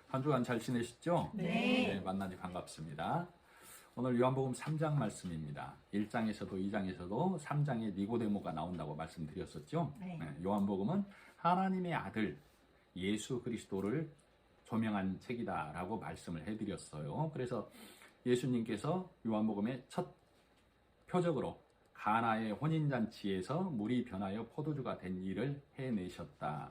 한 주간 잘 지내셨죠? 네. 만나니 반갑습니다. 오늘 요한복음 3장 말씀입니다. 1장에서도 2장에서도 3장에 니고데모가 나온다고 말씀드렸었죠? 네. 요한복음은 하나님의 아들 예수 그리스도를 조명한 책이다라고 말씀을 해드렸어요. 그래서 예수님께서 요한복음의 첫 표적으로 가나의 혼인잔치에서 물이 변하여 포도주가 된 일을 해내셨다.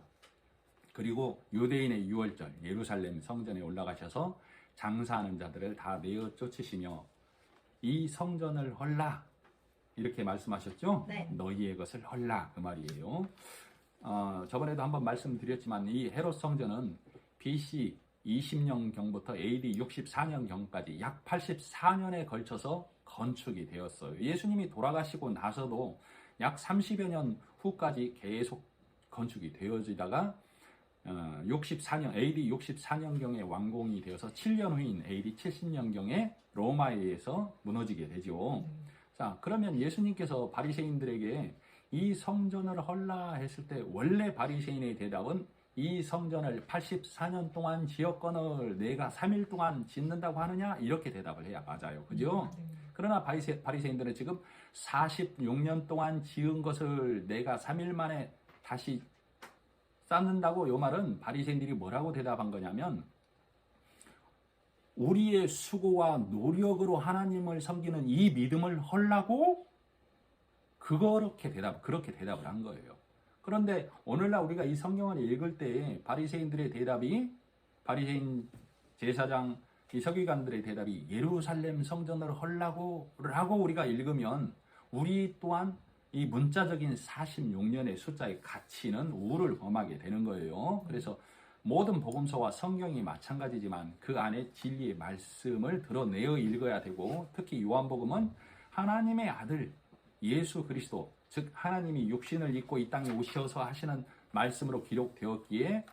그리고 유대인의 유월절 예루살렘 성전에 올라가셔서 장사하는 자들을 다 내어 쫓으시며 이 성전을 헐라 이렇게 말씀하셨죠? 네. 너희의 것을 헐라 그 말이에요. 저번에도 한번 말씀드렸지만 이 헤롯 성전은 BC 20년경부터 AD 64년경까지 약 84년에 걸쳐서 건축이 되었어요. 예수님이 돌아가시고 나서도 약 30여 년 후까지 계속 건축이 되어지다가 64년, AD 64년경에 완공이 되어서 7년 후인 AD 70년경에 로마에 의해서 무너지게 되죠. 자, 그러면 예수님께서 바리새인들에게 이 성전을 헐라 했을 때 원래 바리새인의 대답은 이 성전을 84년 동안 지었거늘 내가 3일 동안 짓는다고 하느냐? 이렇게 대답을 해야 맞아요. 그죠? 그러나 바리새인들은 지금 46년 동안 지은 것을 내가 3일 만에 다시 쌓는다고 요 말은 바리새인들이 뭐라고 대답한 거냐면 우리의 수고와 노력으로 하나님을 섬기는 이 믿음을 헐라고 그렇게 대답을 한 거예요. 그런데 오늘날 우리가 이 성경을 읽을 때 바리새인들의 대답이 바리새인 제사장 이 서기관들의 대답이 예루살렘 성전을 헐라고 우리가 읽으면 우리 또한 이 문자적인 46년의 숫자의 가치는 우를 범하게 되는 거예요. 그래서 모든 복음서와 성경이 마찬가지지만 그 안에 진리의 말씀을 드러내어 읽어야 되고 특히 요한복음은 하나님의 아들 예수 그리스도 즉 하나님이 육신을 입고 이 땅에 오셔서 하시는 말씀으로 기록되었기에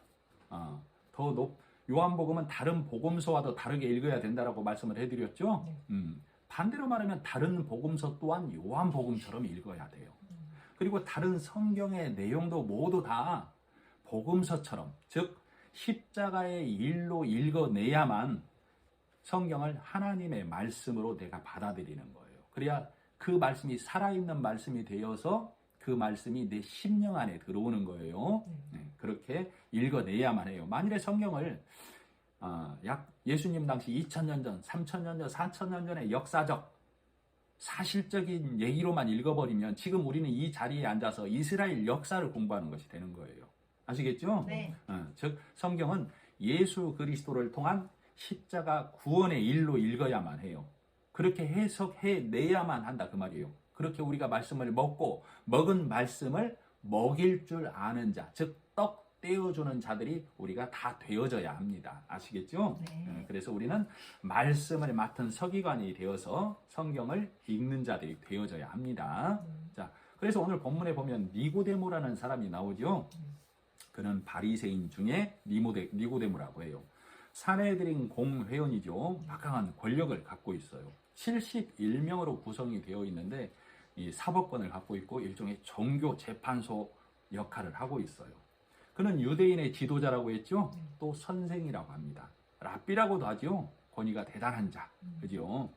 요한복음은 다른 복음서와도 다르게 읽어야 된다라고 말씀을 해드렸죠. 반대로 말하면 다른 복음서 또한 요한복음처럼 읽어야 돼요. 그리고 다른 성경의 내용도 모두 다 복음서처럼 즉 십자가의 일로 읽어내야만 성경을 하나님의 말씀으로 내가 받아들이는 거예요. 그래야 그 말씀이 살아있는 말씀이 되어서 그 말씀이 내 심령 안에 들어오는 거예요. 그렇게 읽어내야만 해요. 만일에 성경을 약 예수님 당시 2000년 전, 3000년 전, 4000년 전의 역사적 사실적인 얘기로만 읽어버리면 지금 우리는 이 자리에 앉아서 이스라엘 역사를 공부하는 것이 되는 거예요. 아시겠죠? 네. 즉 성경은 예수 그리스도를 통한 십자가 구원의 일로 읽어야만 해요. 그렇게 해석해내야만 한다 그 말이에요. 그렇게 우리가 말씀을 먹고 먹은 말씀을 먹일 줄 아는 자, 즉 떡 떼어주는 자들이 우리가 다 되어져야 합니다. 아시겠죠? 네. 그래서 우리는 말씀을 맡은 서기관이 되어서 성경을 읽는 자들이 되어져야 합니다. 자, 그래서 오늘 본문에 보면 니고데모라는 사람이 나오죠. 그는 바리새인 중에 니고데모라고 해요. 산헤드린 공회원이죠. 막강한 권력을 갖고 있어요. 71명으로 구성이 되어 있는데 이 사법권을 갖고 있고 일종의 종교 재판소 역할을 하고 있어요. 그는 유대인의 지도자라고 했죠. 또 선생이라고 합니다. 랍비라고도 하죠. 권위가 대단한 자, 그죠?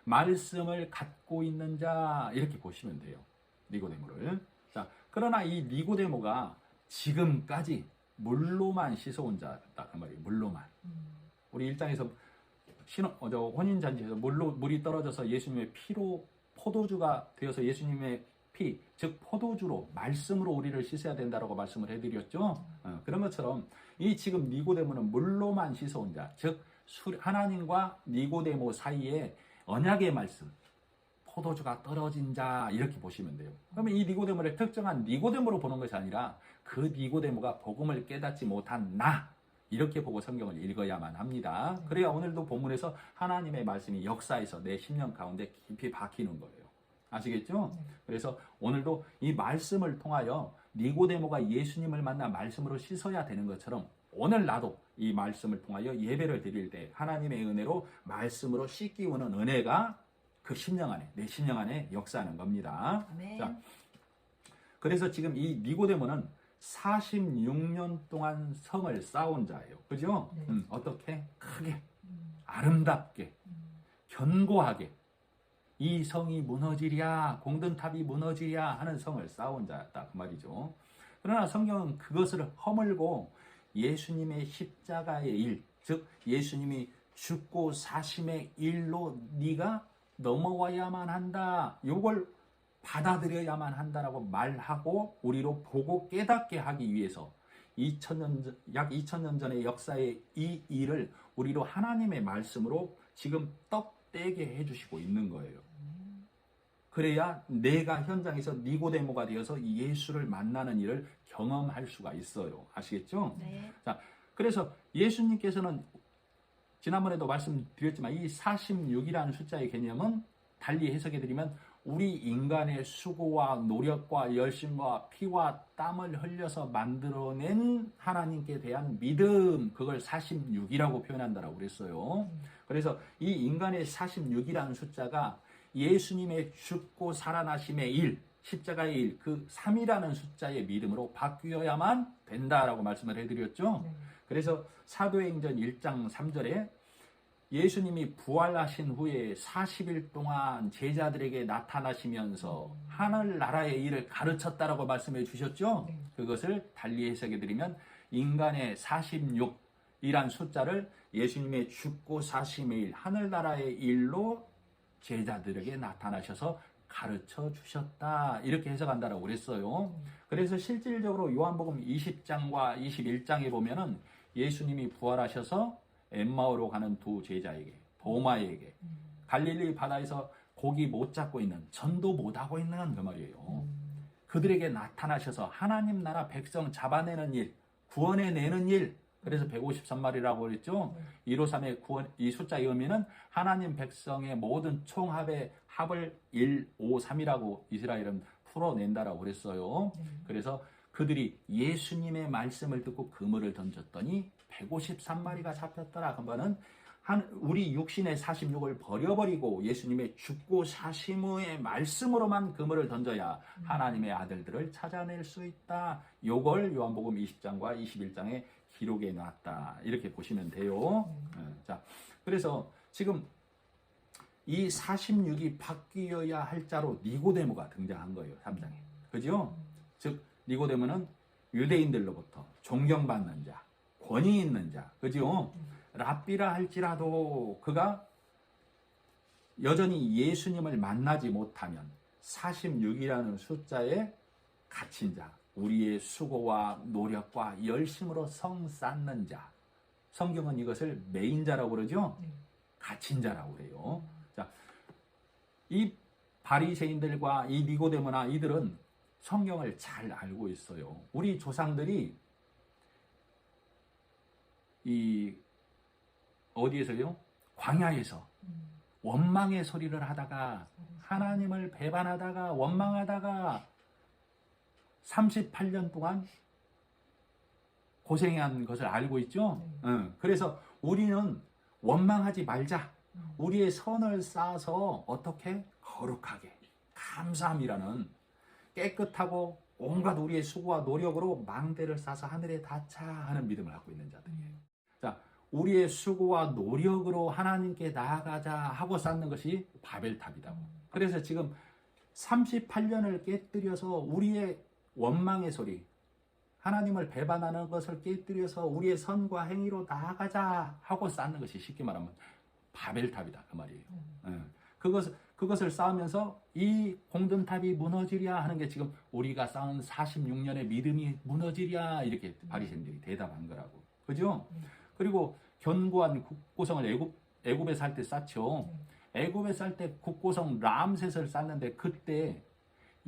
말씀을 갖고 있는 자 이렇게 보시면 돼요. 니고데모를. 자, 그러나 이 니고데모가 지금까지 물로만 씻어온 자다 그 말이에요. 물로만. 우리 일장에서 혼인잔치에서 물이 떨어져서 예수님의 피로 포도주가 되어서 예수님의 피, 즉 포도주로 말씀으로 우리를 씻어야 된다라고 말씀을 해드렸죠. 그런 것처럼 이 지금 니고데모는 물로만 씻어온 자, 즉 하나님과 니고데모 사이에 언약의 말씀, 포도주가 떨어진 자 이렇게 보시면 돼요. 그러면 이 니고데모를 특정한 니고데모로 보는 것이 아니라 그 니고데모가 복음을 깨닫지 못한 나 이렇게 보고 성경을 읽어야만 합니다. 그래야 오늘도 본문에서 하나님의 말씀이 역사에서 내 심령 가운데 깊이 박히는 거예요. 아시겠죠? 그래서 오늘도 이 말씀을 통하여 니고데모가 예수님을 만나 말씀으로 씻어야 되는 것처럼 오늘 나도 이 말씀을 통하여 예배를 드릴 때 하나님의 은혜로 말씀으로 씻기우는 은혜가 그 심령 안에, 내 심령 안에 역사하는 겁니다. 아멘. 자, 그래서 지금 이 니고데모는 46년 동안 성을 쌓은 자예요. 그죠? 네. 어떻게? 크게, 아름답게, 견고하게. 이 성이 무너지랴, 공든탑이 무너지랴 하는 성을 쌓은 자다. 그 말이죠. 그러나 성경은 그것을 허물고 예수님의 십자가의 일, 즉 예수님이 죽고 사심의 일로 네가 넘어와야만 한다. 요걸 받아들여야만 한다라고 말하고 우리로 보고 깨닫게 하기 위해서 약 2000년 전의 역사의 이 일을 우리로 하나님의 말씀으로 지금 떡떼게 해주시고 있는 거예요. 그래야 내가 현장에서 니고데모가 되어서 예수를 만나는 일을 경험할 수가 있어요. 아시겠죠? 네. 자, 그래서 예수님께서는 지난번에도 말씀드렸지만 이 46이라는 숫자의 개념은 달리 해석해드리면 우리 인간의 수고와 노력과 열심과 피와 땀을 흘려서 만들어낸 하나님께 대한 믿음, 그걸 46이라고 표현한다라고 그랬어요. 그래서 이 인간의 46이라는 숫자가 예수님의 죽고 살아나심의 일, 십자가의 일, 그 3이라는 숫자의 믿음으로 바뀌어야만 된다라고 말씀을 해드렸죠. 그래서 사도행전 1장 3절에 예수님이 부활하신 후에 40일 동안 제자들에게 나타나시면서 하늘나라의 일을 가르쳤다라고 말씀해 주셨죠. 그것을 달리 해석해 드리면 인간의 46이란 숫자를 예수님의 죽고 사심의 일, 하늘나라의 일로 제자들에게 나타나셔서 가르쳐 주셨다. 이렇게 해석한다라고 그랬어요. 그래서 실질적으로 요한복음 20장과 21장에 보면은 예수님이 부활하셔서 엠마오로 가는 두 제자에게, 도마에게 갈릴리 바다에서 고기 못 잡고 있는, 전도 못 하고 있는 그 말이에요. 그들에게 나타나셔서 하나님 나라 백성 잡아내는 일, 구원해내는 일. 그래서 153마리라고 그랬죠. 153의 구원, 이 숫자의 의미는 하나님 백성의 모든 총합의 합을 153이라고 이스라엘은 풀어낸다라고 그랬어요. 그래서 그들이 예수님의 말씀을 듣고 그물을 던졌더니 153마리가 잡혔더라. 그러면은 우리 육신의 46을 버려버리고 예수님의 죽고 사심 후의 말씀으로만 그물을 던져야 하나님의 아들들을 찾아낼 수 있다. 요걸 요한복음 20장과 21장에 기록해 놨다. 이렇게 보시면 돼요. 자, 그래서 지금 이 46이 바뀌어야 할 자로 니고데모가 등장한 거예요. 3장에. 그죠? 즉 니고데모는 유대인들로부터 존경받는 자, 권위 있는 자, 그죠? 랍비라 할지라도 그가 여전히 예수님을 만나지 못하면 46이라는 숫자에 갇힌 자, 우리의 수고와 노력과 열심으로 성 쌓는 자. 성경은 이것을 매인자라고 그러죠? 갇힌 자라고 그래요. 자, 이 바리새인들과 이 니고데모나 이들은 성경을 잘 알고 있어요. 우리 조상들이 이 어디에서요? 광야에서 원망의 소리를 하다가 하나님을 배반하다가 원망하다가 38년 동안 고생한 것을 알고 있죠? 그래서 우리는 원망하지 말자. 우리의 선을 쌓아서 어떻게? 거룩하게, 감사함이라는 깨끗하고 온갖 우리의 수고와 노력으로 망대를 쌓아서 하늘에 닿자 하는 믿음을 갖고 있는 자들이에요. 자, 우리의 수고와 노력으로 하나님께 나아가자 하고 쌓는 것이 바벨탑이다. 그래서 지금 38년을 깨뜨려서 우리의 원망의 소리, 하나님을 배반하는 것을 깨뜨려서 우리의 선과 행위로 나아가자 하고 쌓는 것이 쉽게 말하면 바벨탑이다. 그 말이에요. 그것을 쌓으면서 이 공든탑이 무너지랴 하는 게 지금 우리가 쌓은 46년의 믿음이 무너지랴 이렇게 바리새인들이 대답한 거라고. 그죠? 그리고 견고한 국고성을 애굽에 살 때 쌓죠. 애굽에 살 때 국고성 람셋을 쌓는데 그때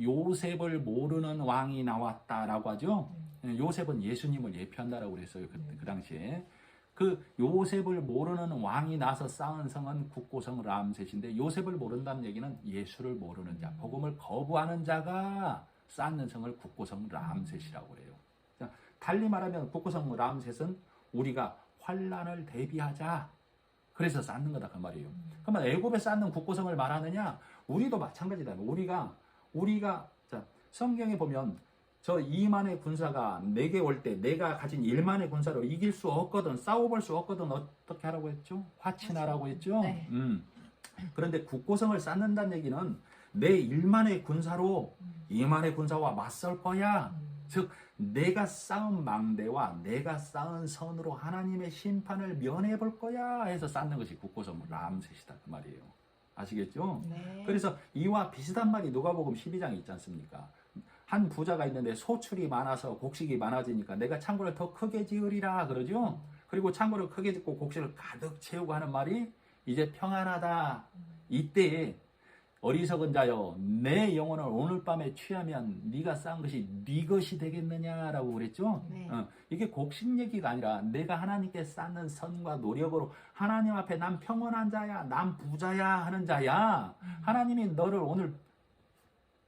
요셉을 모르는 왕이 나왔다라고 하죠. 요셉은 예수님을 예표한다라고 그랬어요. 그 당시에. 그 요셉을 모르는 왕이 나서 쌓은 성은 국고성 람셋인데 요셉을 모른다는 얘기는 예수를 모르는 자, 복음을 거부하는 자가 쌓는 성을 국고성 람셋이라고 그래요. 자, 달리 말하면 국고성 람셋은 우리가 환란을 대비하자. 그래서 쌓는 거다 그 말이에요. 그러면 애굽에 쌓는 국고성을 말하느냐? 우리도 마찬가지다. 우리가 자, 성경에 보면 저 2만의 군사가 내게 올 때 내가 가진 1만의 군사로 이길 수 없거든, 싸워볼 수 없거든, 어떻게 하라고 했죠? 화친하라고 했죠? 네. 그런데 국고성을 쌓는다는 얘기는 내 1만의 군사로 2만의 군사와 맞설 거야. 즉 내가 쌓은 망대와 내가 쌓은 선으로 하나님의 심판을 면해볼 거야 해서 쌓는 것이 국고성 람셋이다 그 말이에요. 아시겠죠? 네. 그래서 이와 비슷한 말이 누가복음 12장에 있지 않습니까? 한 부자가 있는데 소출이 많아서 곡식이 많아지니까 내가 창고를 더 크게 지으리라 그러죠. 그리고 창고를 크게 짓고 곡식을 가득 채우고 하는 말이 이제 평안하다. 이때 어리석은 자여 내 영혼을 오늘 밤에 취하면 네가 쌓은 것이 네 것이 되겠느냐라고 그랬죠. 네. 이게 곡식 얘기가 아니라 내가 하나님께 쌓는 선과 노력으로 하나님 앞에 난 평안한 자야, 난 부자야 하는 자야. 하나님이 너를 오늘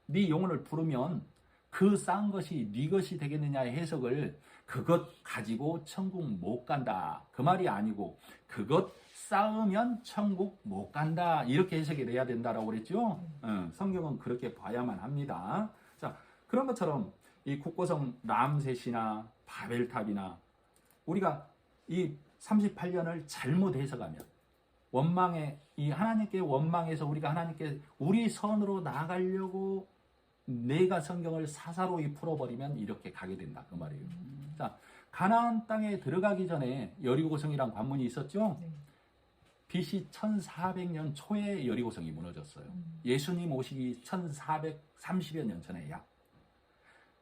네 영혼을 부르면 그 쌓은 것이 네 것이 되겠느냐의 해석을 그것 가지고 천국 못 간다 그 말이 아니고 그것 쌓으면 천국 못 간다 이렇게 해석이 돼야 된다라고 그랬죠. 성경은 그렇게 봐야만 합니다. 자, 그런 것처럼 이 국고성 람셋이나 바벨탑이나 우리가 이 38년을 잘못 해석하면 원망에 이 하나님께 원망해서 우리가 하나님께 우리 선으로 나아가려고 내가 성경을 사사로이 풀어버리면 이렇게 가게 된다 그 말이에요. 자, 가나안 땅에 들어가기 전에 여리고성이란 관문이 있었죠. 네. BC 1400년 초에 여리고성이 무너졌어요. 예수님 오시기 1430여 년 전에 약.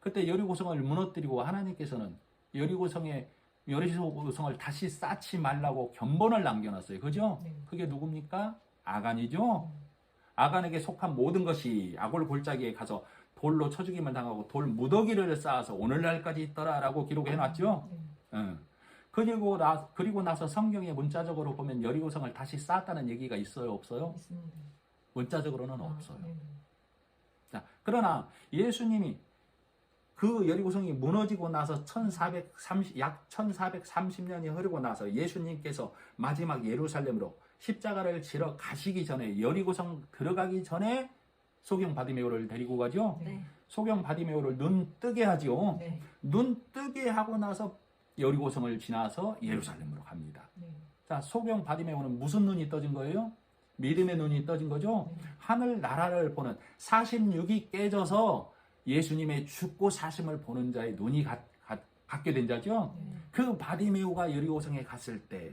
그때 여리고성을 무너뜨리고 하나님께서는 여리고성을 다시 쌓지 말라고 견본을 남겨놨어요. 그죠? 네. 그게 누굽니까? 아간이죠. 아간에게 속한 모든 것이 아골 골짜기에 가서 돌로 쳐 죽임을 당하고 돌 무더기를 쌓아서 오늘날까지 있더라라고 기록해놨죠. 네. 그리고 나서 성경에 문자적으로 보면 여리고성을 다시 쌓았다는 얘기가 있어요, 없어요? 있습니다. 문자적으로는 없어요. 네. 자, 그러나 예수님이 그 여리고성이 무너지고 나서 약 1430년이 흐르고 나서 예수님께서 마지막 예루살렘으로 십자가를 지러 가시기 전에 여리고성 들어가기 전에 소경 바디메오를 데리고 가죠. 네. 소경 바디메오를 눈 뜨게 하죠. 네. 눈 뜨게 하고 나서 여리고성을 지나서 예루살렘으로 갑니다. 네. 자, 소경 바디메오는 무슨 눈이 떠진 거예요? 믿음의 눈이 떠진 거죠. 하늘 나라를 보는 46이 깨져서 예수님의 죽고 사심을 보는 자의 눈이 갖게 된 자죠. 그 바디메오가 여리고성에 갔을 때,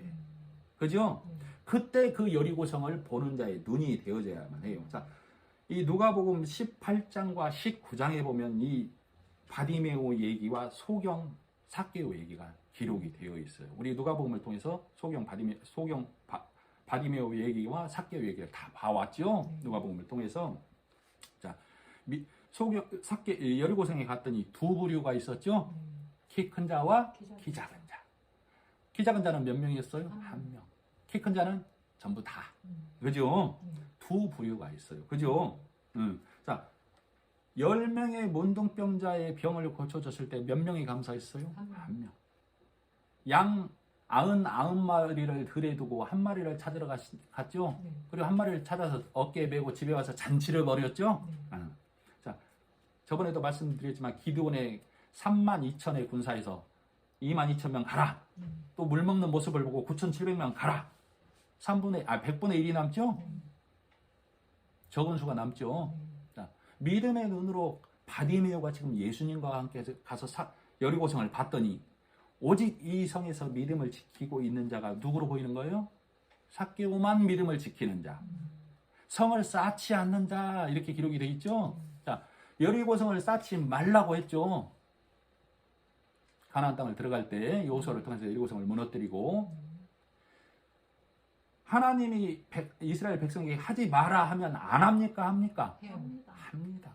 그죠? 그때 그 여리고성을 보는 자의 눈이 되어져야만 해요. 자, 이 누가복음 18장과 19장에 보면 이 바디메오 얘기와 소경 삭개오 얘기가 기록이 되어 있어요. 우리 누가복음을 통해서 바디메오 얘기와 삭개오 얘기를 다 봐왔죠. 누가복음을 통해서. 자, 여리고성에 갔더니 두 부류가 있었죠. 키 큰 자와 키 작은 자. 키 작은 자는 몇 명이었어요? 한 명. 키 큰 자는 전부 다. 그죠? 두 부류가 있어요. 그죠? 자, 10명의 문둥병자의 병을 고쳐줬을 때 몇 명이 감사했어요? 한 명. 양 99마리를 들에 두고 한 마리를 찾으러 갔죠? 그리고 한 마리를 찾아서 어깨에 메고 집에 와서 잔치를 벌였죠? 자, 저번에도 말씀드렸지만 기드온의 32,000의 군사에서 22,000명 가라. 또 물 먹는 모습을 보고 9,700명 가라. 100분의 1이 남죠? 적은 수가 남죠. 자, 믿음의 눈으로 바디메오가 지금 예수님과 함께 가서 여리고성을 봤더니 오직 이 성에서 믿음을 지키고 있는 자가 누구로 보이는 거예요? 삭개오만 믿음을 지키는 자. 성을 쌓지 않는 자. 이렇게 기록이 되어 있죠. 자, 여리고성을 쌓지 말라고 했죠. 가나안 땅을 들어갈 때 여호수아를 통해서 여리고성을 무너뜨리고 하나님이 이스라엘 백성에게 하지 마라 하면 안 합니까? 합니까? 합니다.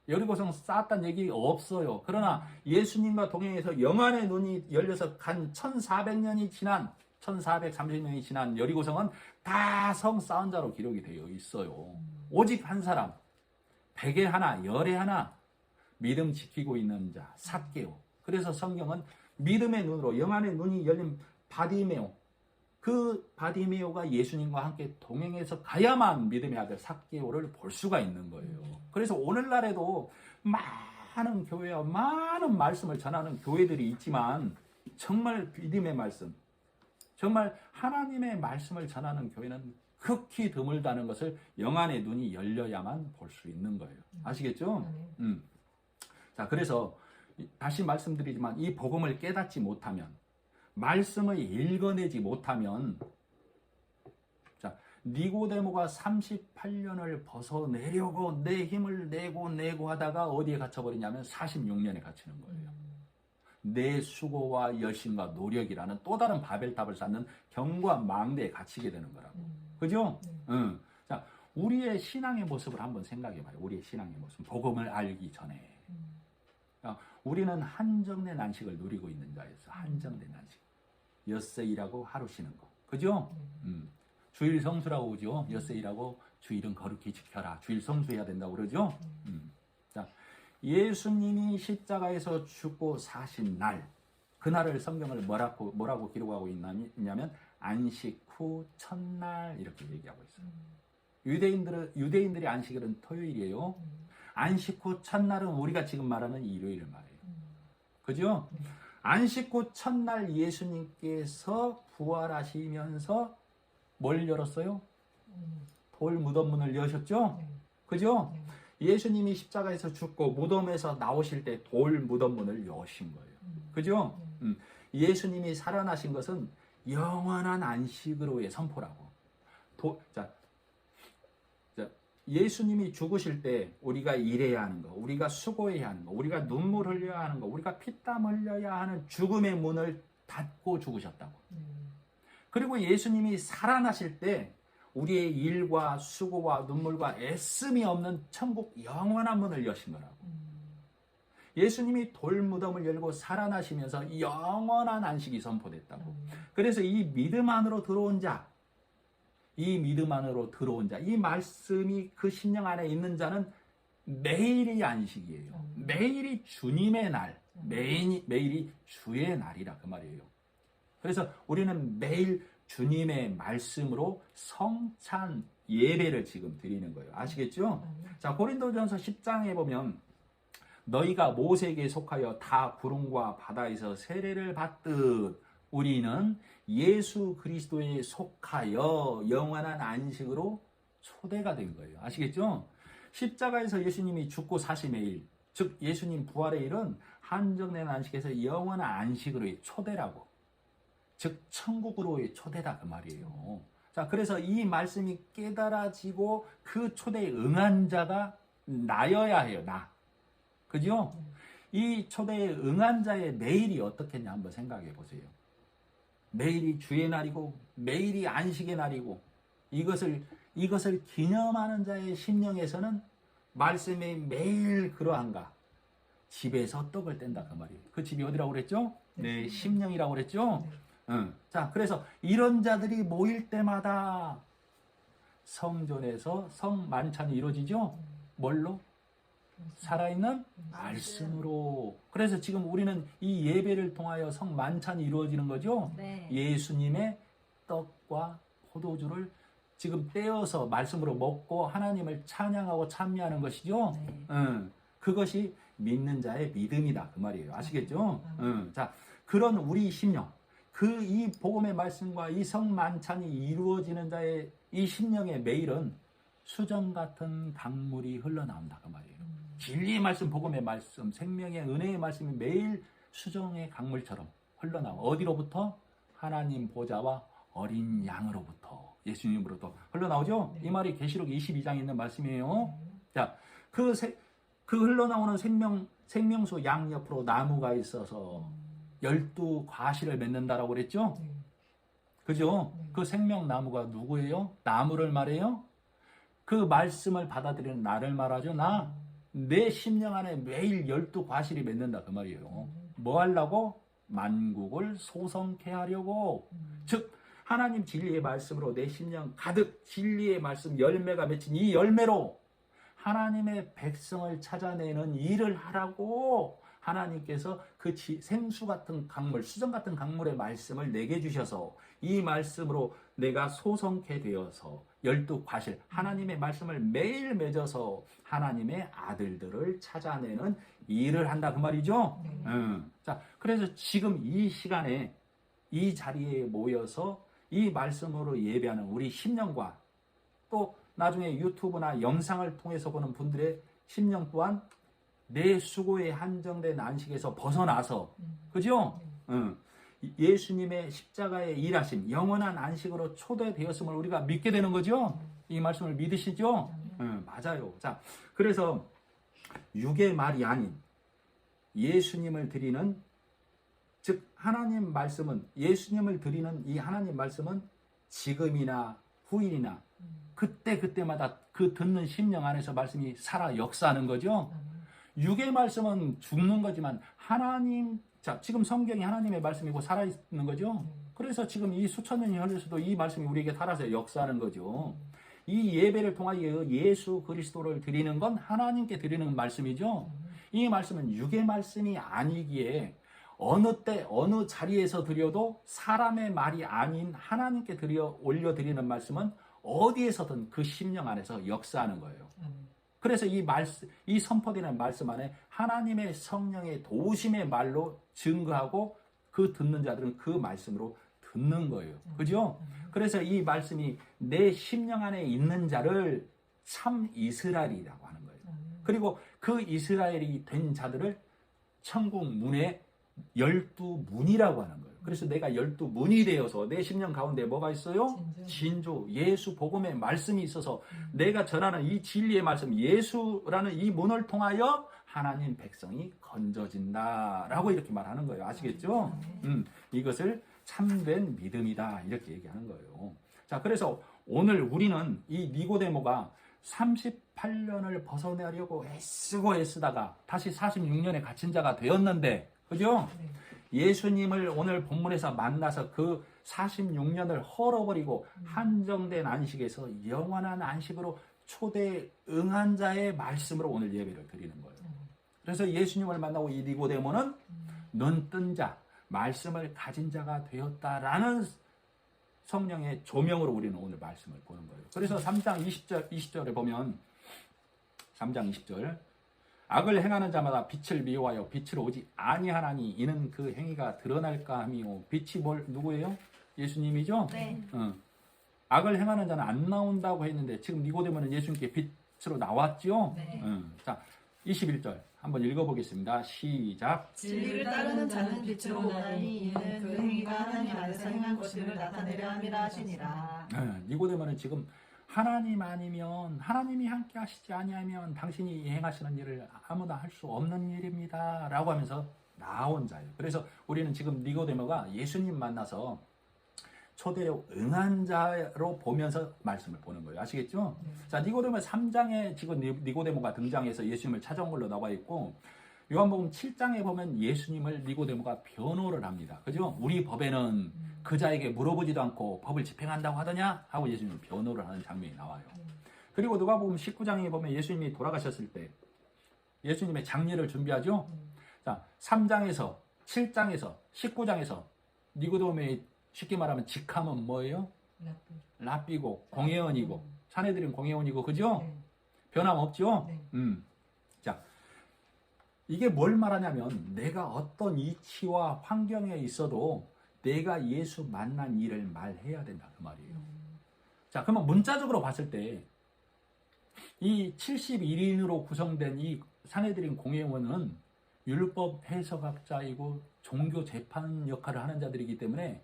여리고성 쌓았다는 얘기 없어요. 그러나 예수님과 동행해서 영안의 눈이 열려서 간 1430년이 지난 여리고성은 다 성 쌓은 자로 기록이 되어 있어요. 오직 한 사람, 100에 하나, 10에 하나 믿음 지키고 있는 자, 삭개오. 그래서 성경은 믿음의 눈으로 영안의 눈이 열린 바디메오, 그 바디메오가 예수님과 함께 동행해서 가야만 믿음의 아들 삭개오를 볼 수가 있는 거예요. 그래서 오늘날에도 많은 교회와 많은 말씀을 전하는 교회들이 있지만 정말 믿음의 말씀, 정말 하나님의 말씀을 전하는 교회는 극히 드물다는 것을 영안의 눈이 열려야만 볼 수 있는 거예요. 아시겠죠? 자, 그래서 다시 말씀드리지만 이 복음을 깨닫지 못하면, 말씀을 읽어내지 못하면, 자, 니고데모가 38년을 벗어내려고 내 힘을 내고 하다가 어디에 갇혀버리냐면 46년에 갇히는 거예요. 내 수고와 열심과 노력이라는 또 다른 바벨탑을 쌓는 견고한 망대에 갇히게 되는 거라고. 그죠? 자, 우리의 신앙의 모습을 한번 생각해봐요. 우리의 신앙의 모습. 복음을 알기 전에. 우리는 한정된 안식을 누리고 있는 자였어. 한정된 안식. 엿새일하고 하루 쉬는 거. 그죠? 주일 성수라고 그러죠. 엿새일하고 주일은 거룩히 지켜라. 주일 성수해야 된다고 그러죠? 자, 예수님이 십자가에서 죽고 사신 날, 그날을 성경을 뭐라고 기록하고 있냐면 안식 후 첫날 이렇게 얘기하고 있어요. 유대인들의 안식일은 토요일이에요. 안식 후 첫날은 우리가 지금 말하는 일요일을 말해요. 그죠? 안식 후 첫날 예수님께서 부활하시면서 뭘 열었어요? 돌 무덤 문을 여셨죠? 그죠? 예수님이 십자가에서 죽고 무덤에서 나오실 때 돌 무덤 문을 여신 거예요. 그죠? 예수님이 살아나신 것은 영원한 안식으로의 선포라고. 예수님이 죽으실 때 우리가 일해야 하는 거, 우리가 수고해야 하는 거, 우리가 눈물 흘려야 하는 거, 우리가 피땀 흘려야 하는 죽음의 문을 닫고 죽으셨다고. 그리고 예수님이 살아나실 때 우리의 일과 수고와 눈물과 애씀이 없는 천국 영원한 문을 여신 거라고. 예수님이 돌무덤을 열고 살아나시면서 영원한 안식이 선포됐다고. 그래서 이 믿음 안으로 들어온 자, 이 말씀이 그 심령 안에 있는 자는 매일이 안식이에요. 매일이 주님의 날, 매일이 주의 날이라 그 말이에요. 그래서 우리는 매일 주님의 말씀으로 성찬 예배를 지금 드리는 거예요. 아시겠죠? 자, 고린도전서 10장에 보면 너희가 모세에게 속하여 다 구름과 바다에서 세례를 받듯 우리는 예수 그리스도에 속하여 영원한 안식으로 초대가 된 거예요. 아시겠죠? 십자가에서 예수님이 죽고 사심의 일, 즉 예수님 부활의 일은 한정된 안식에서 영원한 안식으로의 초대라고. 즉 천국으로의 초대다 그 말이에요. 자, 그래서 이 말씀이 깨달아지고 그 초대에 응한 자가 나여야 해요. 나. 그죠? 이 초대에 응한 자의 매일이 어떻겠냐 한번 생각해 보세요. 매일이 주의 날이고 매일이 안식의 날이고 이것을 기념하는 자의 심령에서는 말씀이 매일 그러한가? 집에서 떡을 뗀다 그 말이에요. 그 집이 어디라고 그랬죠? 네, 심령이라고 그랬죠? 자, 그래서 이런 자들이 모일 때마다 성전에서 성만찬이 이루어지죠? 뭘로? 살아있는 말씀으로. 그래서 지금 우리는 이 예배를 통하여 성만찬이 이루어지는 거죠? 네. 예수님의 떡과 포도주를 지금 떼어서 말씀으로 먹고 하나님을 찬양하고 찬미하는 것이죠? 네. 그것이 믿는 자의 믿음이다 그 말이에요. 아시겠죠? 자, 그런 우리 심령, 이 복음의 말씀과 이 성만찬이 이루어지는 자의 이 심령의 매일은 수정 같은 강물이 흘러나온다 그 말이에요. 진리의 말씀, 복음의 말씀, 생명의 은혜의 말씀이 매일 수정의 강물처럼 흘러나와. 어디로부터? 하나님 보좌와 어린 양으로부터, 예수님으로부터 흘러나오죠? 이 말이 계시록 22장에 있는 말씀이에요. 자, 그 흘러나오는 생명수 양 옆으로 나무가 있어서 12과실을 맺는다라고 그랬죠? 그죠? 그 생명나무가 누구예요? 나무를 말해요? 그 말씀을 받아들이는 나를 말하죠. 내 심령 안에 매일 12과실이 맺는다 그 말이에요. 뭐 하려고? 만국을 소성케 하려고. 즉 하나님 진리의 말씀으로 내 심령 가득 진리의 말씀 열매가 맺힌 이 열매로 하나님의 백성을 찾아내는 일을 하라고 하나님께서 그 생수 같은 강물, 수정 같은 강물의 말씀을 내게 주셔서 이 말씀으로 내가 소성케 되어서 12과실 하나님의 말씀을 매일 맺어서 하나님의 아들들을 찾아내는 일을 한다 그 말이죠. 자, 그래서 지금 이 시간에 이 자리에 모여서 이 말씀으로 예배하는 우리 심령과 또 나중에 유튜브나 영상을 통해서 보는 분들의 심령 또한 내 수고에 한정된 안식에서 벗어나서 그죠? 예수님의 십자가의 일하심 영원한 안식으로 초대되었음을 우리가 믿게 되는 거죠? 이 말씀을 믿으시죠? 맞아요. 자, 그래서 육의 말이 아닌 예수님을 드리는 즉 하나님 말씀은 예수님을 드리는 이 하나님 말씀은 지금이나 후일이나 그때마다 그 듣는 심령 안에서 말씀이 살아 역사하는 거죠. 육의 말씀은 죽는 거지만 하나님 자 지금 성경이 하나님의 말씀이고 살아있는 거죠. 그래서 지금 이 수천 년이 흘러서도 이 말씀이 우리에게 살아서 역사하는 거죠. 이 예배를 통하여 예수 그리스도를 드리는 건 하나님께 드리는 말씀이죠. 이 말씀은 육의 말씀이 아니기에 어느 때 어느 자리에서 드려도 사람의 말이 아닌 하나님께 올려드리는 말씀은 어디에서든 그 심령 안에서 역사하는 거예요. 그래서 이 선포되는 말씀 안에 하나님의 성령의 도우심의 말로 증거하고 그 듣는 자들은 그 말씀으로 듣는 거예요. 그죠? 그래서 이 말씀이 내 심령 안에 있는 자를 참 이스라엘이라고 하는 거예요. 그리고 그 이스라엘이 된 자들을 천국 문에 12문이라고 하는 거예요. 그래서 내가 12문이 되어서 내 심령 가운데 뭐가 있어요? 진주, 예수 복음의 말씀이 있어서 내가 전하는 이 진리의 말씀, 예수라는 이 문을 통하여 하나님 백성이 건져진다라고 이렇게 말하는 거예요. 아시겠죠? 이것을 참된 믿음이다 이렇게 얘기하는 거예요. 자, 그래서 오늘 우리는 이 니고데모가 38년을 벗어나려고 애쓰다가 다시 46년에 갇힌 자가 되었는데 그죠? 예수님을 오늘 본문에서 만나서 그 46년을 헐어버리고 한정된 안식에서 영원한 안식으로 초대 응한 자의 말씀으로 오늘 예배를 드리는 거예요. 그래서 예수님을 만나고 이 니고데모는 눈뜬 자, 말씀을 가진 자가 되었다라는 성령의 조명으로 우리는 오늘 말씀을 보는 거예요. 그래서 3장 20절에 보면 3장 20절 악을 행하는 자마다 빛을 미워하여 빛을 오지 아니하나니 이는 그 행위가 드러날까 함이요. 빛이 누구예요? 예수님이죠? 네. 악을 행하는 자는 안 나온다고 했는데 지금 니고데모는 예수님께 빛으로 나왔죠? 네. 자, 21절 한번 읽어보겠습니다. 시작. 진리를 따르는 자는 빛으로 오나니 이는 그 행위가 하나님 안에서 행한 것임을 나타내려 함이라 하시니라. 니고데모는 지금 하나님 아니면 하나님이 함께 하시지 아니하면 당신이 행하시는 일을 아무나 할 수 없는 일입니다 라고 하면서 나온 자예요. 그래서 우리는 지금 니고데모가 예수님 만나서 초대로 응한 자로 보면서 말씀을 보는 거예요. 아시겠죠? 자, 니고데모 3장에 지금 니고데모가 등장해서 예수님을 찾아온 걸로 나와 있고 요한복음 7장에 보면 예수님을 니고데모가 변호를 합니다. 그죠? 우리 법에는 그 자에게 물어보지도 않고 법을 집행한다고 하더냐? 하고 예수님을 변호를 하는 장면이 나와요. 그리고 누가복음 19장에 보면 예수님이 돌아가셨을 때 예수님의 장례를 준비하죠? 자, 3장에서 7장에서 19장에서 니고데모의 쉽게 말하면 직함은 뭐예요? 랍비고 공회원이고 사내들은 공회원이고 그죠? 변함없죠? 자, 이게 뭘 말하냐면 내가 어떤 이치와 환경에 있어도 내가 예수 만난 일을 말해야 된다 그 말이에요. 자, 그러면 문자적으로 봤을 때 이 71인으로 구성된 이 사내들인 공회원은 율법 해석학자이고 종교 재판 역할을 하는 자들이기 때문에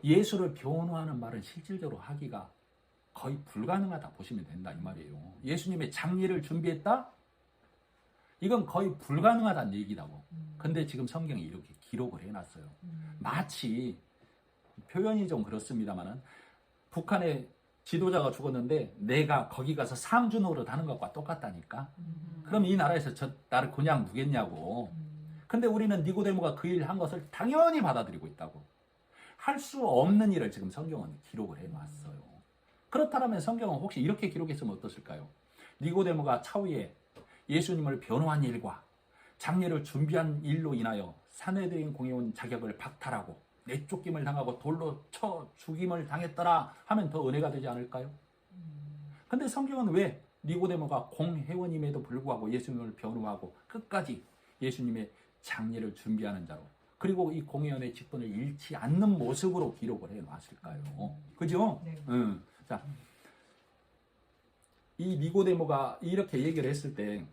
예수를 변호하는 말은 실질적으로 하기가 거의 불가능하다 보시면 된다 이 말이에요. 예수님의 장례를 준비했다? 이건 거의 불가능하다는 얘기라고. 근데 지금 성경이 이렇게 기록을 해놨어요. 마치 표현이 좀 그렇습니다만은 북한의 지도자가 죽었는데 내가 거기 가서 상주 노릇 하는 것과 똑같다니까. 그럼 이 나라에서 나를 그냥 두겠냐고. 근데 우리는 니고데모가 그 일 한 것을 당연히 받아들이고 있다고. 할 수 없는 일을 지금 성경은 기록을 해놨어요. 그렇다면 성경은 혹시 이렇게 기록했으면 어떻을까요? 니고데모가 차후에 예수님을 변호한 일과 장례를 준비한 일로 인하여 사내대인 공회원 자격을 박탈하고 내쫓김을 당하고 돌로 쳐 죽임을 당했더라 하면 더 은혜가 되지 않을까요? 근데 성경은 왜 니고데모가 공회원임에도 불구하고 예수님을 변호하고 끝까지 예수님의 장례를 준비하는 자로, 그리고 이 공회원의 직분을 잃지 않는 모습으로 기록을 해놨을까요? 그죠? 네. 자, 이 니고데모가 이렇게 얘기를 했을 때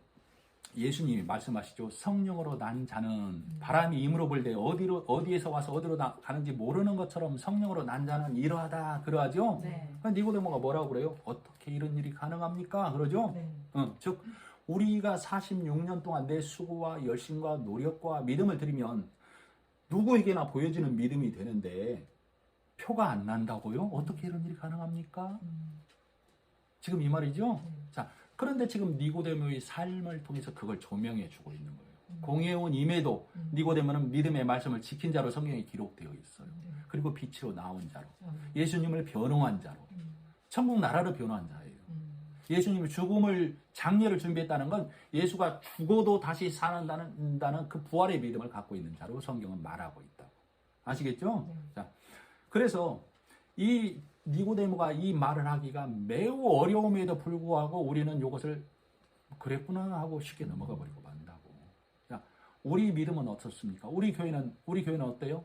예수님이 말씀하시죠. 성령으로 난 자는 바람이 임으로 불 때 어디에서 와서 어디로 가는지 모르는 것처럼 성령으로 난 자는 이러하다 그러하죠. 네. 니고데모가 뭐라고 그래요? 어떻게 이런 일이 가능합니까? 그러죠. 네. 즉 우리가 46년 동안 내 수고와 열심과 노력과 믿음을 들이면 누구에게나 보여지는 믿음이 되는데 표가 안 난다고요? 어떻게 이런 일이 가능합니까? 지금 이 말이죠. 자, 그런데 지금 니고데모의 삶을 통해서 그걸 조명해 주고 있는 거예요. 공회원임에도 니고데모는 믿음의 말씀을 지킨 자로 성경에 기록되어 있어요. 그리고 빛으로 나온 자로, 예수님을 변호한 자로, 천국 나라를 변호한 자예요. 예수님이 장례를 준비했다는 건 예수가 죽어도 다시 살아난다는 그 부활의 믿음을 갖고 있는 자로 성경은 말하고 있다. 아시겠죠? 자, 그래서 이 니고데모가 이 말을 하기가 매우 어려움에도 불구하고 우리는 이것을 그랬구나 하고 쉽게 넘어가 버리고 만다고. 자, 우리 믿음은 어떻습니까? 우리 교회는 어때요?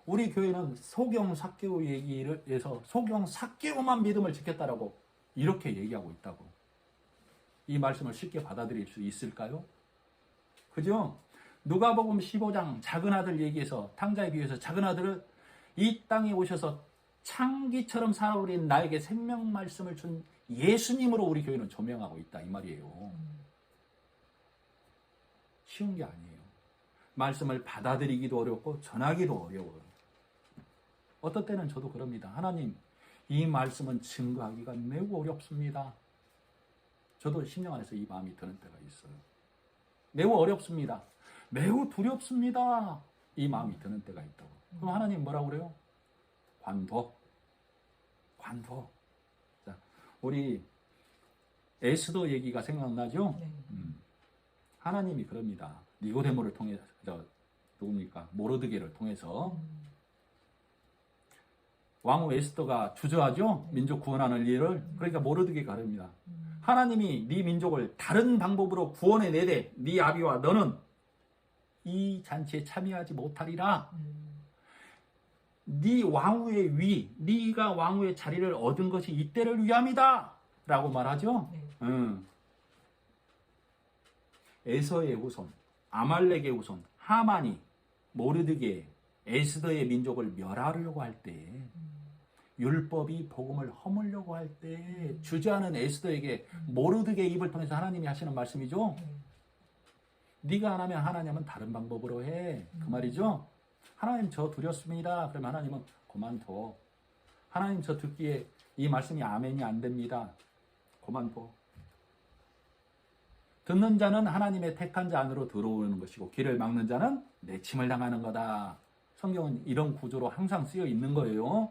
우리 교회는 소경 사개오 얘기를 해서 소경 사개오만 믿음을 지켰다라고 이렇게 얘기하고 있다고. 이 말씀을 쉽게 받아들일 수 있을까요? 그죠? 누가복음 15장 작은 아들 얘기해서 탕자에 비유해서 작은 아들은 이 땅에 오셔서 창기처럼 살아오린 나에게 생명 말씀을 준 예수님으로 우리 교회는 조명하고 있다 이 말이에요. 쉬운 게 아니에요. 말씀을 받아들이기도 어렵고 전하기도 어려워요. 어떤 때는 저도 그럽니다. 하나님, 이 말씀은 증거하기가 매우 어렵습니다. 저도 심령 안에서 이 마음이 드는 때가 있어요. 매우 어렵습니다. 매우 두렵습니다. 이 마음이 드는 때가 있다고. 그럼 하나님 뭐라고 그래요? 관둬. 자, 우리 에스더 얘기가 생각나죠? 네. 하나님이 그럽니다. 니고데모를 통해서, 누굽니까? 모르드게를 통해서 왕후 에스더가 주저하죠? 민족 구원하는 일을. 그러니까 모르드게가 그럽니다. 하나님이 네 민족을 다른 방법으로 구원해 내되 네 아비와 너는 이 잔치에 참여하지 못하리라. 네 왕후의 네가 왕후의 자리를 얻은 것이 이때를 위함이다 라고 말하죠. 에서의 후손, 아말렉의 후손, 하만이 모르드게, 에스더의 민족을 멸하려고 할 때, 율법이 복음을 허물려고 할 때 주저하는 에스더에게 모르드게 입을 통해서 하나님이 하시는 말씀이죠. 네가 안 하면 하나님은 다른 방법으로 해. 그 말이죠. 하나님 저 두렵습니다. 그러면 하나님은 그만둬. 하나님 저 듣기에 이 말씀이 아멘이 안 됩니다. 그만둬. 듣는 자는 하나님의 택한 자 안으로 들어오는 것이고 길을 막는 자는 내침을 당하는 거다. 성경은 이런 구조로 항상 쓰여 있는 거예요.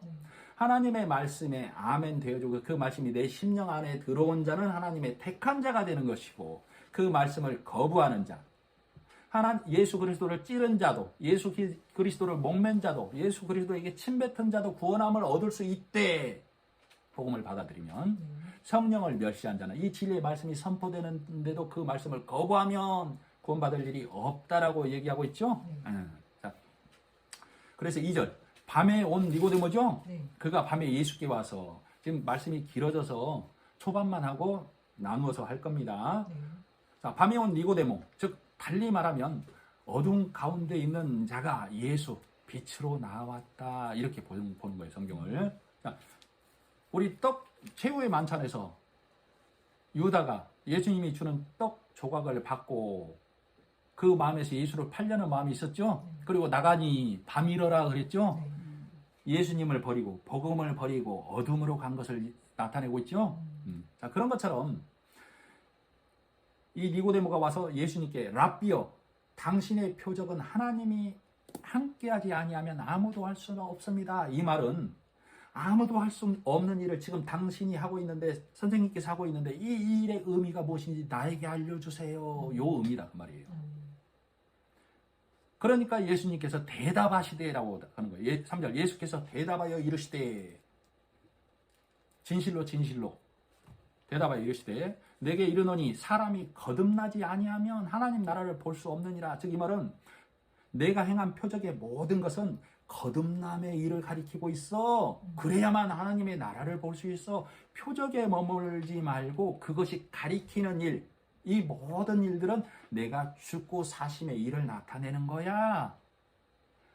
하나님의 말씀에 아멘 되어주고 그 말씀이 내 심령 안에 들어온 자는 하나님의 택한 자가 되는 것이고 그 말씀을 거부하는 자, 예수 그리스도를 찌른 자도, 예수 그리스도를 목맨 자도, 예수 그리스도에게 침뱉은 자도 구원함을 얻을 수 있대. 복음을 받아들이면 성령을 멸시한 자는 이 진리의 말씀이 선포되는데도 그 말씀을 거부하면 구원받을 일이 없다라고 얘기하고 있죠. 자, 그래서 2절 밤에 온 니고데모죠. 그가 밤에 예수께 와서 지금 말씀이 길어져서 초반만 하고 나누어서 할 겁니다. 자, 밤에 온 니고데모, 즉 달리 말하면 어둠 가운데 있는 자가 예수, 빛으로 나왔다. 이렇게 보는 거예요, 성경을. 자, 우리 최후의 만찬에서 유다가 예수님이 주는 떡 조각을 받고 그 마음에서 예수를 팔려는 마음이 있었죠. 그리고 나가니 밤이러라 그랬죠. 예수님을 버리고 복음을 버리고 어둠으로 간 것을 나타내고 있죠. 자, 그런 것처럼 이 니고데모가 와서 예수님께 랍비여, 당신의 표적은 하나님이 함께하지 아니하면 아무도 할 수는 없습니다. 이 말은 아무도 할 수 없는 일을 지금 당신이 하고 있는데, 선생님께서 하고 있는데 이 일의 의미가 무엇인지 나에게 알려주세요. 요 의미다 그 말이에요. 그러니까 예수님께서 대답하시되라고 하는 거예요. 3절 예수께서 대답하여 이르시되 진실로 진실로 대답하여 이르시되 내게 이르노니 사람이 거듭나지 아니하면 하나님 나라를 볼 수 없느니라. 즉 이 말은 내가 행한 표적의 모든 것은 거듭남의 일을 가리키고 있어. 그래야만 하나님의 나라를 볼 수 있어. 표적에 머물지 말고 그것이 가리키는 일, 이 모든 일들은 내가 죽고 사심의 일을 나타내는 거야.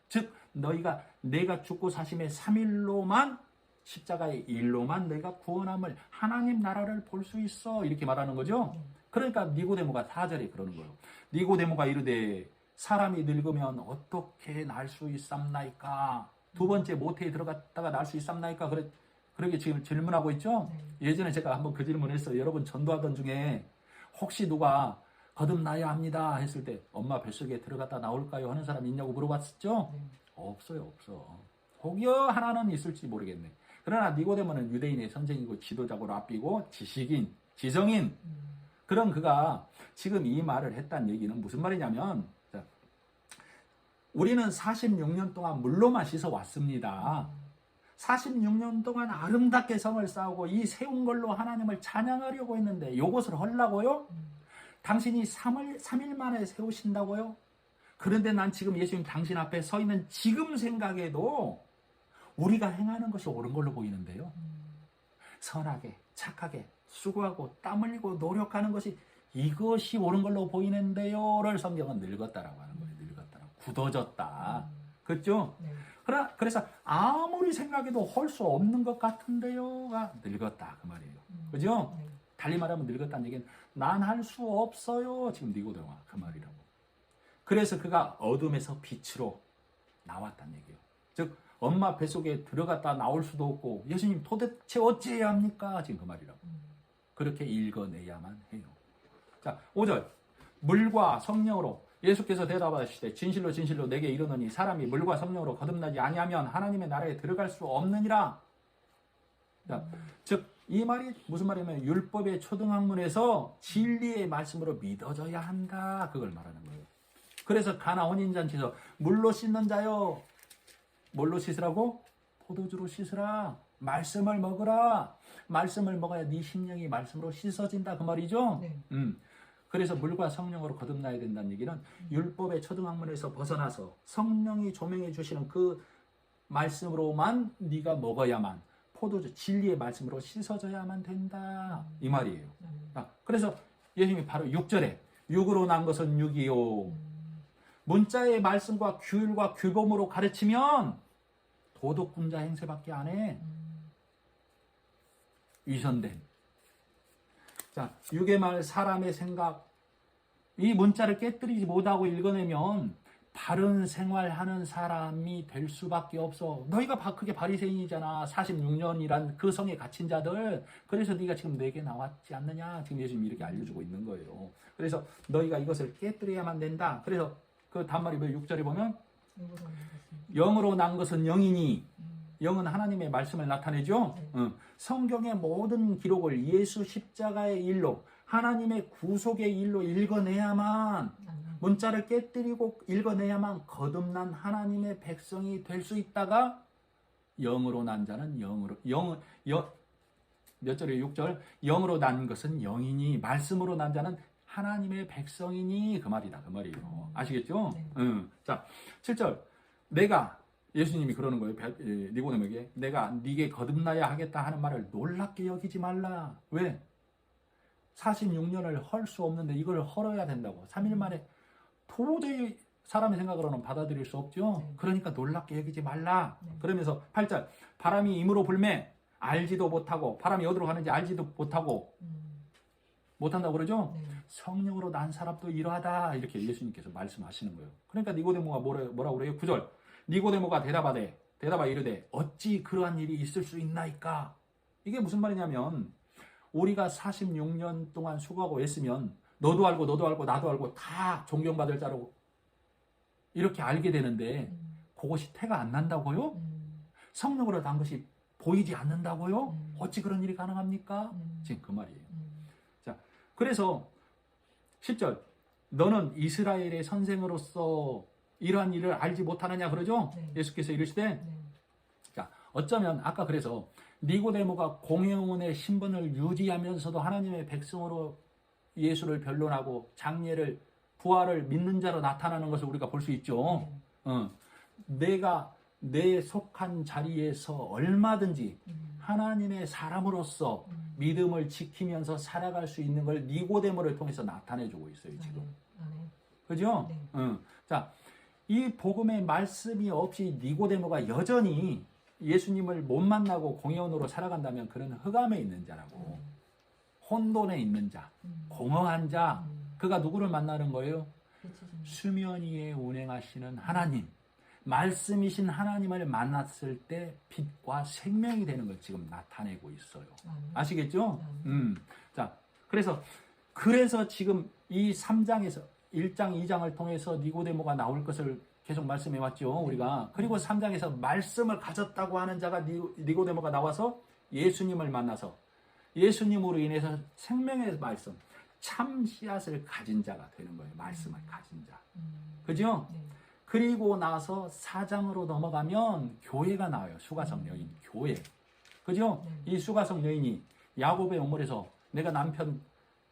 즉 너희가 내가 죽고 사심의 3일로만 십자가의 일로만 내가 구원함을 하나님 나라를 볼 수 있어. 이렇게 말하는 거죠. 그러니까 니고데모가 4절에 그러는 거예요. 니고데모가 이르되 사람이 늙으면 어떻게 날 수 있삼나이까? 두 번째 모태에 들어갔다가 날 수 있삼나이까? 그렇게 지금 질문하고 있죠? 예전에 제가 한번 그 질문을 했어요. 여러분 전도하던 중에 혹시 누가 거듭나야 합니다 했을 때 엄마 뱃속에 들어갔다 나올까요? 하는 사람 있냐고 물어봤었죠? 없어요, 없어. 혹여 하나는 있을지 모르겠네. 그러나 니고데모는 유대인의 선생이고 지도자고 랍비고 지식인, 지성인 그런 그가 지금 이 말을 했다는 얘기는 무슨 말이냐면 우리는 46년 동안 물로만 씻어 왔습니다. 46년 동안 아름답게 성을 쌓고 이 세운 걸로 하나님을 찬양하려고 했는데 이것을 하려고요? 당신이 3일 만에 세우신다고요? 그런데 난 지금 예수님 당신 앞에 서 있는 지금 생각에도 우리가 행하는 것이 옳은 걸로 보이는데요. 선하게, 착하게, 수고하고 땀 흘리고 노력하는 것이 이것이 옳은 걸로 보이는데요를 성경은 늙었다라고 하는 거예요. 늙었다라고. 굳어졌다. 그렇죠? 네. 그래서 아무리 생각해도 할 수 없는 것 같은데요가 늙었다 그 말이에요. 그죠? 네. 달리 말하면 늙었다는 얘기는 난 할 수 없어요. 지금 니고데모가 그 말이라고. 그래서 그가 어둠에서 빛으로 나왔다는 얘기예요. 즉 엄마 뱃속에 들어갔다 나올 수도 없고 예수님 도대체 어찌해야 합니까? 지금 그 말이라고. 그렇게 읽어내야만 해요. 자, 5절. 물과 성령으로 예수께서 대답하시되 진실로 진실로 내게 이르노니 사람이 물과 성령으로 거듭나지 아니하면 하나님의 나라에 들어갈 수 없느니라. 자, 즉 이 말이 무슨 말이냐면 율법의 초등학문에서 진리의 말씀으로 믿어져야 한다. 그걸 말하는 거예요. 그래서 가나 혼인잔치에서 물로 씻는 자요. 뭘로 씻으라고? 포도주로 씻으라. 말씀을 먹으라. 말씀을 먹어야 네 심령이 말씀으로 씻어진다. 그 말이죠. 네. 그래서 물과 성령으로 거듭나야 된다는 얘기는 율법의 초등학문에서 벗어나서 성령이 조명해 주시는 그 말씀으로만 네가 먹어야만 포도주 진리의 말씀으로 씻어져야만 된다. 이 말이에요. 그래서 예수님이 바로 6절에 육으로 난 것은 육이요. 문자의 말씀과 규율과 규범으로 가르치면 도덕군자 행세밖에 안 해. 위선된. 자, 육의 말, 사람의 생각, 이 문자를 깨뜨리지 못하고 읽어내면 바른 생활하는 사람이 될 수밖에 없어. 너희가 그게 바리새인이잖아. 46년이란 그 성에 갇힌 자들. 그래서 네가 지금 내게 나왔지 않느냐. 지금 예수님이 이렇게 알려주고 있는 거예요. 그래서 너희가 이것을 깨뜨려야만 된다. 그래서 그 단말이 6절에 보면 영으로 난 것은 영이니 영은 하나님의 말씀을 나타내죠. 성경의 모든 기록을 예수 십자가의 일로 하나님의 구속의 일로 읽어내야만 문자를 깨뜨리고 읽어내야만 거듭난 하나님의 백성이 될 수 있다가 영으로 난 자는 몇 절에 6절 영으로 난 것은 영이니 말씀으로 난 자는 하나님의 백성이니 그 말이다. 그 말이에요. 아시겠죠? 네. 자, 7절 내가 예수님이 그러는 거예요. 니고데모에게 내가 네게 거듭나야 하겠다 하는 말을 놀랍게 여기지 말라. 왜? 46년을 헐 수 없는데 이걸 헐어야 된다고. 3일 만에 도저히 사람의 생각으로는 받아들일 수 없죠. 네. 그러니까 놀랍게 여기지 말라. 네. 그러면서 8절 바람이 임으로 불매 알지도 못하고 바람이 어디로 가는지 알지도 못하고 못한다고 그러죠. 네. 성령으로 난 사람도 이러하다. 이렇게 예수님께서 말씀하시는 거예요. 그러니까 니고데모가 뭐라고 그래요? 9절 니고데모가 대답하 이르되 어찌 그러한 일이 있을 수 있나이까? 이게 무슨 말이냐면 우리가 46년 동안 수고하고 애쓰면 너도 알고 나도 알고 다 존경받을 자로 이렇게 알게 되는데 그것이 태가 안 난다고요? 성령으로 난 것이 보이지 않는다고요? 어찌 그런 일이 가능합니까? 지금 그 말이에요. 자, 그래서 10절 너는 이스라엘의 선생으로서 이러한 일을 알지 못하느냐 그러죠? 네. 예수께서 이르시되 네. 자, 어쩌면 아까 그래서 니고데모가 공회원의 신분을 유지하면서도 하나님의 백성으로 예수를 변론하고 장례를 부활을 믿는 자로 나타나는 것을 우리가 볼 수 있죠. 내가 내 속한 자리에서 얼마든지 하나님의 사람으로서 믿음을 지키면서 살아갈 수 있는 걸 니고데모를 통해서 나타내주고 있어요, 지금. 그죠? 네. 자, 이 복음의 말씀이 없이 니고데모가 여전히 예수님을 못 만나고 공회원으로 살아간다면 그는 흑암에 있는 자라고. 혼돈에 있는 자, 공허한 자, 그가 누구를 만나는 거예요? 수면 위에 운행하시는 하나님, 말씀이신 하나님을 만났을 때 빛과 생명이 되는 걸 지금 나타내고 있어요. 아시겠죠? 자, 그래서 지금 이 3장에서 1장, 2장을 통해서 니고데모가 나올 것을 계속 말씀해 왔죠, 우리가. 그리고 3장에서 말씀을 가졌다고 하는 자가 니고데모가 나와서 예수님을 만나서 예수님으로 인해서 생명의 말씀, 참 씨앗을 가진 자가 되는 거예요. 말씀을 가진 자. 그죠? 네. 그리고 나서 4장으로 넘어가면 교회가 나와요. 수가성 여인, 교회. 그죠? 이 수가성 여인이 야곱의 우물에서 내가 남편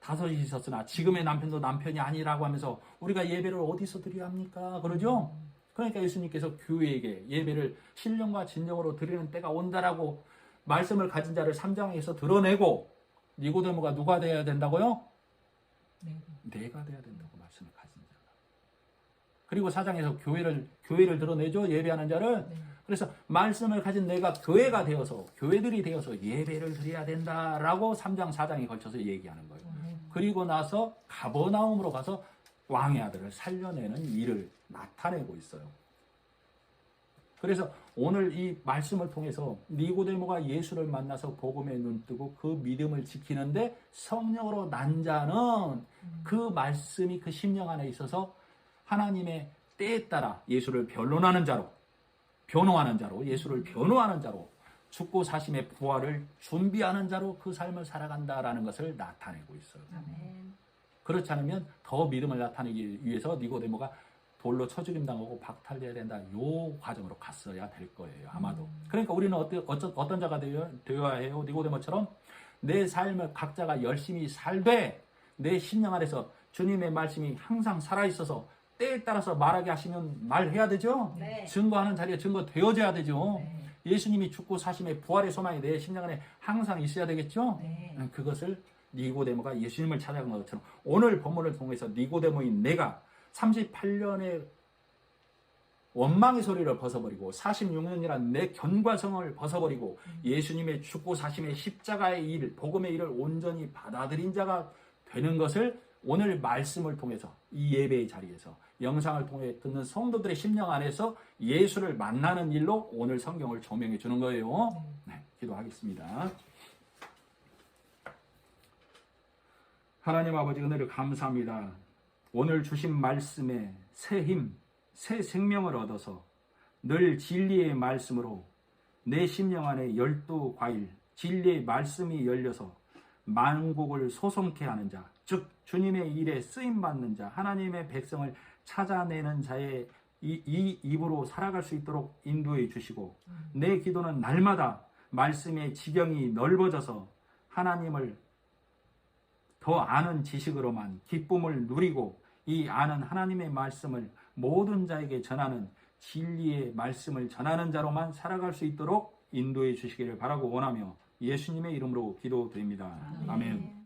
5이 있었으나 지금의 남편도 남편이 아니라고 하면서 우리가 예배를 어디서 드려야 합니까? 그러죠? 그러니까 예수님께서 교회에게 예배를 신령과 진정으로 드리는 때가 온다라고 말씀을 가진 자를 3장에서 드러내고 니고데모가 누가 되어야 된다고요? 내가 돼야 된다고 말씀을 가진 자가. 그리고 4장에서 교회를 드러내죠. 예배하는 자를. 그래서 말씀을 가진 내가 교회가 되어서 교회들이 되어서 예배를 드려야 된다라고 3장 4장에 걸쳐서 얘기하는 거예요. 그리고 나서 가버나움으로 가서 왕의 아들을 살려내는 일을 나타내고 있어요. 그래서 오늘 이 말씀을 통해서 니고데모가 예수를 만나서 복음에 눈뜨고 그 믿음을 지키는데 성령으로 난 자는 그 말씀이 그 심령 안에 있어서 하나님의 때에 따라 예수를 변론하는 자로, 변호하는 자로, 예수를 변호하는 자로, 죽고 사심의 부활을 준비하는 자로 그 삶을 살아간다라는 것을 나타내고 있어요. 아멘. 그렇지 않으면 더 믿음을 나타내기 위해서 니고데모가 돌로 쳐 죽임당하고 박탈돼야 된다. 요 과정으로 갔어야 될 거예요. 아마도. 그러니까 우리는 어떤 자가 되어야 해요? 니고데모처럼 내 삶을 각자가 열심히 살되 내 심령 안에서 주님의 말씀이 항상 살아있어서 때에 따라서 말하게 하시면 말해야 되죠. 네. 증거하는 자리에 증거되어져야 되죠. 네. 예수님이 죽고 사심의 부활의 소망이 내 심령 안에 항상 있어야 되겠죠. 네. 그것을 니고데모가 예수님을 찾아간 것처럼 오늘 본문을 통해서 니고데모인 내가 38년의 원망의 소리를 벗어버리고 46년이란 내 견과성을 벗어버리고 예수님의 죽고 사심의 십자가의 일, 복음의 일을 온전히 받아들인 자가 되는 것을 오늘 말씀을 통해서 이 예배의 자리에서 영상을 통해 듣는 성도들의 심령 안에서 예수를 만나는 일로 오늘 성경을 조명해 주는 거예요. 네, 기도하겠습니다. 하나님 아버지 은혜를 감사합니다. 오늘 주신 말씀에 새 힘, 새 생명을 얻어서 늘 진리의 말씀으로 내 심령 안에 12과일, 진리의 말씀이 열려서 만국을 소송케 하는 자, 즉 주님의 일에 쓰임받는 자, 하나님의 백성을 찾아내는 자의 이 입으로 살아갈 수 있도록 인도해 주시고 내 기도는 날마다 말씀의 지경이 넓어져서 하나님을 더 아는 지식으로만 기쁨을 누리고 이 아는 하나님의 말씀을 모든 자에게 전하는 진리의 말씀을 전하는 자로만 살아갈 수 있도록 인도해 주시기를 바라고 원하며 예수님의 이름으로 기도드립니다. 아멘.